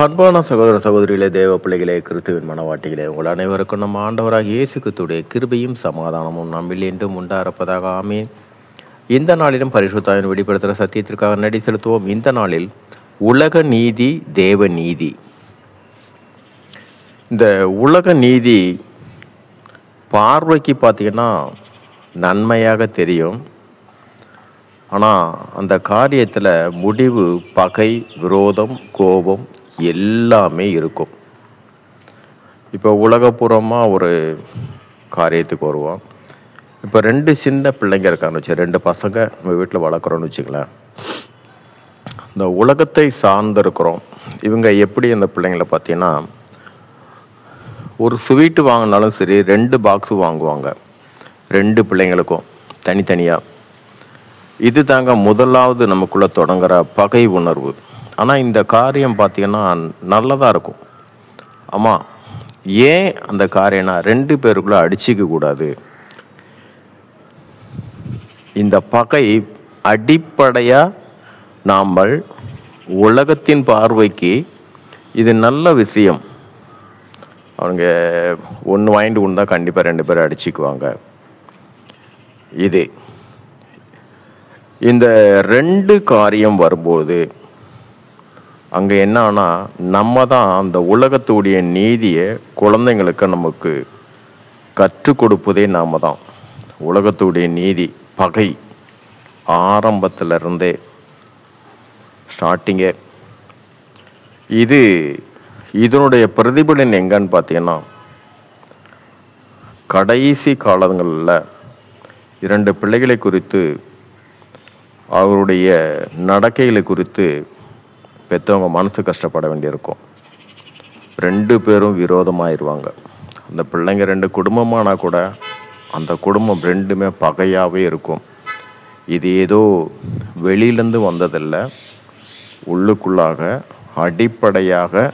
அன்பான சகோதர சகோதரிகளே, தேவ பிள்ளைகளே, கிறிஸ்துவின் மனவாட்டிகளே, உங்கள் அனைவருக்கும் நம்ம ஆண்டவராக இயேசு கிறிஸ்துவுடைய கிருபையும் சமாதானமும் நம்மில் என்றும் உண்டாயிருப்பதாக. ஆமீன். இந்த நாளிலும் பரிசுத்தாவின் வெளிப்படுத்துகிற சத்தியத்திற்காக நடி செலுத்துவோம். இந்த நாளில் உலக நீதி, தேவ நீதி. இந்த உலக நீதி பார்வைக்கு பார்த்தீங்கன்னா நன்மையாக தெரியும். ஆனால் அந்த காரியத்தில் முடிவு பகை, விரோதம், கோபம் எல்லாமே இருக்கும். இப்போ உலகப்புறமாக ஒரு காரியத்துக்கு வருவோம். இப்போ 2 சின்ன பிள்ளைங்க இருக்கான்னு வச்சு, 2 பசங்க நம்ம வீட்டில் வளர்க்குறோன்னு வச்சுக்கலாம். இந்த உலகத்தை சார்ந்திருக்கிறோம். இவங்க எப்படி அந்த பிள்ளைங்களை பார்த்தீங்கன்னா, ஒரு ஸ்வீட்டு வாங்கினாலும் சரி 2 பாக்ஸு வாங்குவாங்க 2 பிள்ளைங்களுக்கும் தனித்தனியாக. இது தாங்க முதலாவது நமக்குள்ளே தொடங்குற பகை உணர்வு. ஆனால் இந்த காரியம் பார்த்திங்கன்னா நல்லதாக இருக்கும். ஆமாம், ஏன் அந்த காரியம்னா 2 பேருக்குள்ளே அடிச்சிக்க கூடாது. இந்த பகை அடிப்படையாக நாம் உலகத்தின் பார்வைக்கு இது நல்ல விஷயம். அவங்க ஒன்று வாங்கிட்டு ஒன்று தான் கண்டிப்பாக 2 பேரும் அடிச்சுக்குவாங்க. இது இந்த 2 காரியம் வரும்போது அங்கே என்னன்னா, நம்ம தான் அந்த உலகத்துடைய நீதியை குழந்தைங்களுக்கு நமக்கு கற்றுக் கொடுப்பதே நாம் தான். உலகத்துடைய நீதி பகை ஆரம்பத்தில் இருந்தே ஸ்டார்டிங்கே. இதனுடைய பிரதிபலன் எங்கன்னு பார்த்தீங்கன்னா, கடைசி காலங்களில் 2 பிள்ளைகளை குறித்து அவருடைய நடக்கைகளை குறித்து பெற்றவங்க மனசு கஷ்டப்பட வேண்டியிருக்கும். 2 பேரும் விரோதமாயிருவாங்க. அந்த பிள்ளைங்க 2 குடும்பமானால் கூட அந்த குடும்பம் 2மே பகையாகவே இருக்கும். இது ஏதோ வெளியிலேருந்து வந்ததில்லை, உள்ளுக்குள்ளாக அடிப்படையாக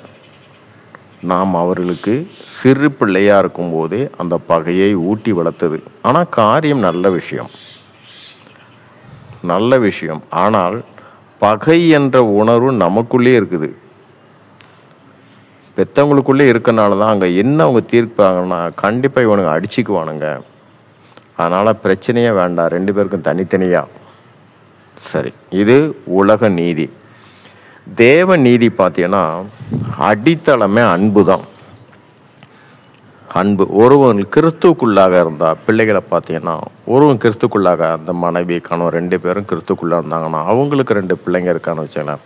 நாம் அவர்களுக்கு சிறு பிள்ளையாக இருக்கும்போதே அந்த பகையை ஊட்டி வளர்த்தது. ஆனால் காரியம் நல்ல விஷயம். ஆனால் பகை என்ற உணர்வு நமக்குள்ளே இருக்குது, பெற்றவங்களுக்குள்ளே இருக்கனால தான் அங்கே என்ன அவங்க தீர்ப்பாங்கன்னா, கண்டிப்பாக இவனுங்க அடிச்சுக்குவானுங்க, அதனால் பிரச்சனையே வேண்டாம், 2 பேருக்கும் தனித்தனியாக. சரி, இது உலக நீதி. தேவ நீதி பார்த்தீங்கன்னா அடித்தளமே அன்பு தான். அன்பு. ஒருவன் கிறிஸ்துக்குள்ளாக இருந்தால் பிள்ளைகளை பார்த்தீங்கன்னா, ஒருவன் கிறிஸ்துக்குள்ளாக அந்த மனைவி கணவன் 2 பேரும் கிறிஸ்துக்குள்ளாக இருந்தாங்கன்னா அவங்களுக்கு 2 பிள்ளைங்க இருக்கான்னு வச்சுக்கலாம்.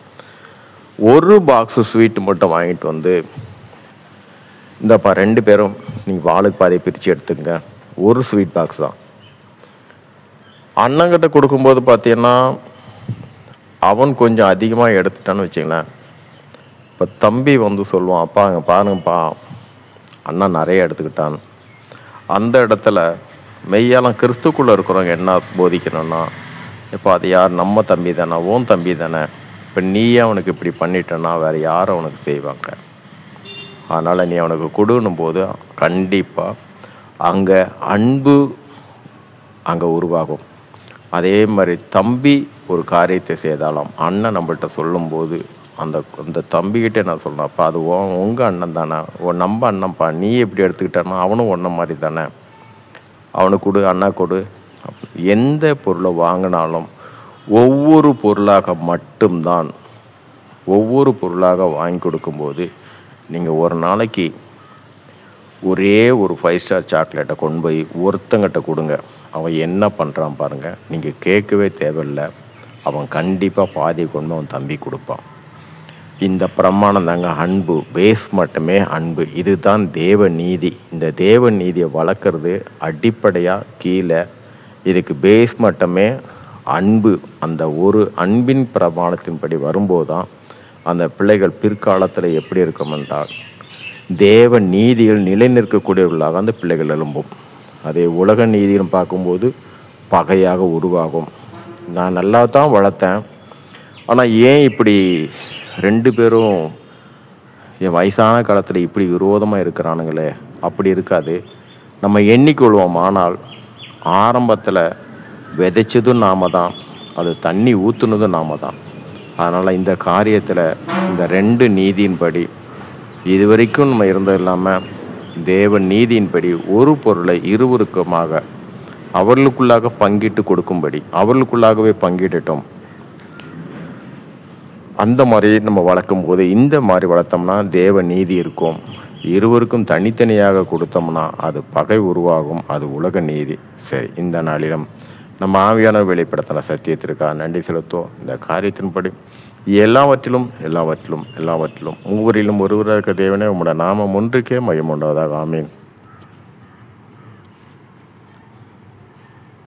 ஒரு பாக்ஸு ஸ்வீட்டு மட்டும் வாங்கிட்டு வந்து, இந்தப்பா 2 பேரும் நீங்கள் வாளுக்கு பாதியை பிரித்து எடுத்துங்க, ஒரு ஸ்வீட் பாக்ஸ் தான். அண்ணங்கிட்ட கொடுக்கும்போது பார்த்தீங்கன்னா அவன் கொஞ்சம் அதிகமாக எடுத்துட்டான்னு வச்சுங்களேன். இப்போ தம்பி வந்து சொல்லுவான், அப்பா அங்கே பாருங்கப்பா, அண்ணா நிறைய எடுத்துக்கிட்டான். அந்த இடத்துல மெய்யாலும் கிறிஸ்துக்குள்ளே இருக்கிறவங்க என்ன போதிக்கணும்னா, இப்போ அது யார், நம்ம தம்பி தானே, ஓன் தம்பி தானே, இப்போ நீயே அவனுக்கு இப்படி பண்ணிட்டேன்னா வேறு யார் அவனுக்கு செய்வாங்க, அதனால் நீ அவனுக்கு கொடுன்னும் போது கண்டிப்பாக அங்கே அன்பு அங்கே உருவாகும். அதே மாதிரி தம்பி ஒரு காரியத்தை செய்தாலும் அண்ணன் நம்மள்கிட்ட சொல்லும்போது அந்த தம்பிக்கிட்டே நான் சொல்லணும், அப்பா அது உங்கள் அண்ணன் தானே, நம்ம அண்ணன்ப்பா, நீ எப்படி எடுத்துக்கிட்டானா அவனும் ஒன்றை மாதிரி தானே, அவனுக்கு கொடு, அண்ணா கொடு. எந்த பொருளை வாங்கினாலும் ஒவ்வொரு பொருளாக வாங்கி கொடுக்கும்போது நீங்கள் ஒரு நாளைக்கு ஒரே ஒரு 5 ஸ்டார் சாக்லேட்டை கொண்டு போய் ஒருத்தங்கிட்ட கொடுங்க, அவன் என்ன பண்ணுறான் பாருங்கள், நீங்கள் கேட்கவே தேவையில்லை, அவன் கண்டிப்பாக பாதியை கொண்டு அவன் தம்பி கொடுப்பான். இந்த பிரமாணம் தாங்க அன்பு. பேஸ் மட்டுமே அன்பு. இதுதான் தேவ நீதி. இந்த தேவ நீதியை வளர்க்குறது அடிப்படையாக கீழே, இதுக்கு பேஸ் மட்டுமே அன்பு. அந்த ஒரு அன்பின் பிரமாணத்தின்படி வரும்போது தான் அந்த பிள்ளைகள் பிற்காலத்தில் எப்படி இருக்கும் என்றால் தேவ நீதிகள் நிலை நிற்கக்கூடியவர்களாக அந்த பிள்ளைகள் எழும்பும். அதே உலக நீதியும் பார்க்கும்போது பகையாக உருவாகும். நான் நல்லா தான் வளர்த்தேன், ஆனால் ஏன் இப்படி 2 பேரும் என் வயசான காலத்தில் இப்படி விரோதமாக இருக்கிறானுங்களே, அப்படி இருக்காது. நம்ம எண்ணிக்கொள்வோம். ஆனால் ஆரம்பத்தில் விதைச்சதும் நாம தான், அது தண்ணி ஊற்றுனதும் நாம தான். அதனால் இந்த காரியத்தில் இந்த 2 நீதியின்படி இதுவரைக்கும் நம்ம இருந்தது இல்லாமல் தேவ நீதியின்படி ஒரு பொருளை இருவருக்குமாக அவர்களுக்குள்ளாக பங்கிட்டு கொடுக்கும்படி அவர்களுக்குள்ளாகவே பங்கிடட்டும். அந்த மாதிரி நம்ம வளர்க்கும் போது இந்த மாதிரி வளர்த்தோம்னா தேவ நீதி இருக்கும். இருவருக்கும் தனித்தனியாக கொடுத்தோம்னா அது பகை உருவாகும். அது உலக நீதி. சரி, இந்த நாளிலும் நம்ம ஆவியான வெளிப்படுத்தின சத்தியத்திற்காக நன்றி செலுத்துவோம். இந்த காரியத்தின்படி எல்லாவற்றிலும் ஒவ்வொருவரிலும் ஒருவராக தேவனே உம்முடைய நாமம் ஒன்றுக்கே மையம் உண்டாவதாக. ஆமீன்.